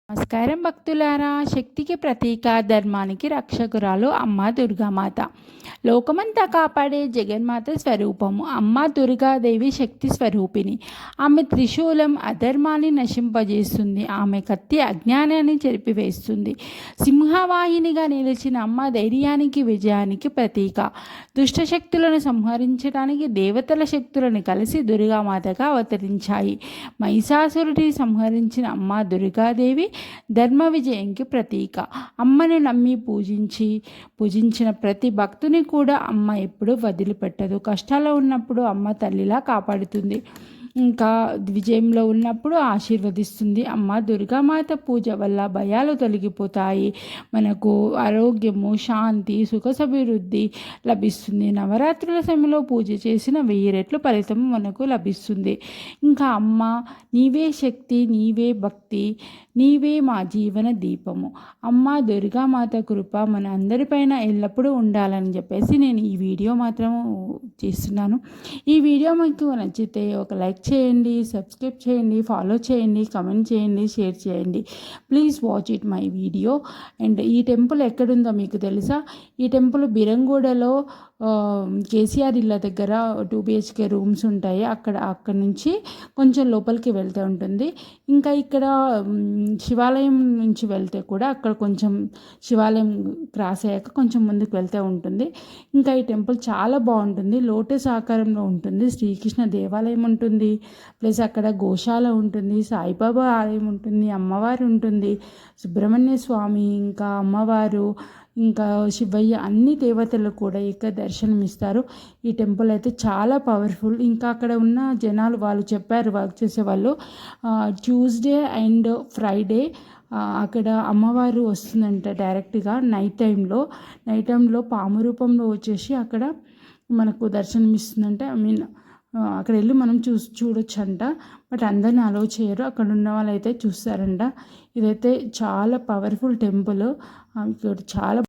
నమస్కారం భక్తులారా. శక్తికి ప్రతీక, ధర్మానికి రక్షకురాలు అమ్మ దుర్గామాత. లోకమంతా కాపాడే జగన్మాత స్వరూపము అమ్మ దుర్గాదేవి శక్తి స్వరూపిణి. ఆమె త్రిశూలం అధర్మాన్ని నశింపజేస్తుంది. ఆమె కత్తి అజ్ఞానాన్ని చెరిపివేస్తుంది. సింహవాహినిగా నిలిచిన అమ్మ ధైర్యానికి, విజయానికి ప్రతీక. దుష్టశక్తులను సంహరించడానికి దేవతల శక్తులను కలిసి దుర్గామాతగా అవతరించాయి. మహిషాసురుడిని సంహరించిన అమ్మ దుర్గాదేవి ధర్మ విజయంకి ప్రతీక. అమ్మను నమ్మి పూజించిన ప్రతి భక్తుని కూడా అమ్మ ఎప్పుడూ వదిలిపెట్టదు. కష్టాల్లో ఉన్నప్పుడు అమ్మ తల్లిలా కాపాడుతుంది. ఇంకా విజయంలో ఉన్నప్పుడు ఆశీర్వదిస్తుంది. అమ్మ దుర్గామాత పూజ వల్ల భయాలు తొలగిపోతాయి. మనకు ఆరోగ్యము, శాంతి, సుఖసభివృద్ధి లభిస్తుంది. నవరాత్రుల సమయంలో పూజ చేసిన 1000 రెట్లు ఫలితం మనకు లభిస్తుంది. ఇంకా అమ్మ నీవే శక్తి, నీవే భక్తి, నీవే మా జీవన దీపము. అమ్మ దుర్గామాత కృప మన అందరిపైన ఎల్లప్పుడూ ఉండాలని చెప్పేసి నేను ఈ వీడియో మాత్రం చేస్తున్నాను. ఈ వీడియో మీకు నచ్చితే ఒక లైక్ చేయండి, సబ్స్క్రైబ్ చేయండి, ఫాలో చేయండి, కమెంట్ చేయండి, షేర్ చేయండి. Please watch it my video. And ఈ టెంపుల్ ఎక్కడుందో మీకు తెలుసా? ఈ టెంపుల్ బిరంగూడలో కేసీఆర్ ఇళ్ళ దగ్గర 2 BHK రూమ్స్ ఉంటాయి. అక్కడ నుంచి కొంచెం లోపలికి వెళ్తూ ఉంటుంది. ఇంకా ఇక్కడ శివాలయం నుంచి వెళ్తే కూడా అక్కడ కొంచెం శివాలయం క్రాస్ అయ్యాక కొంచెం ముందుకు వెళ్తూ ఉంటుంది. ఇంకా ఈ టెంపుల్ చాలా బాగుంటుంది. లోటస్ ఆకారంలో ఉంటుంది. శ్రీకృష్ణ దేవాలయం ఉంటుంది, ప్లస్ అక్కడ గోశాల ఉంటుంది, సాయిబాబా ఆలయం ఉంటుంది, అమ్మవారు ఉంటుంది, సుబ్రహ్మణ్య స్వామి, ఇంకా అమ్మవారు, ఇంకా శివయ్య, అన్ని దేవతలు కూడా ఇక్కడ దర్శనమిస్తారు. ఈ టెంపుల్ అయితే చాలా పవర్ఫుల్. ఇంకా అక్కడ ఉన్న జనాలు వాళ్ళు చెప్పారు, వర్క్ చేసేవాళ్ళు, ట్యూస్డే అండ్ ఫ్రైడే అక్కడ అమ్మవారు వస్తుందంట డైరెక్ట్గా నైట్ టైంలో పాము రూపంలో వచ్చేసి అక్కడ మనకు దర్శనమిస్తుందంట. అక్కడ వెళ్ళి మనం చూడొచ్చంట. బట్ అందరిని అలో చేయరు, అక్కడ ఉన్న వాళ్ళు అయితే చూస్తారంట. ఇదైతే చాలా పవర్ఫుల్ టెంపుల్. చాలా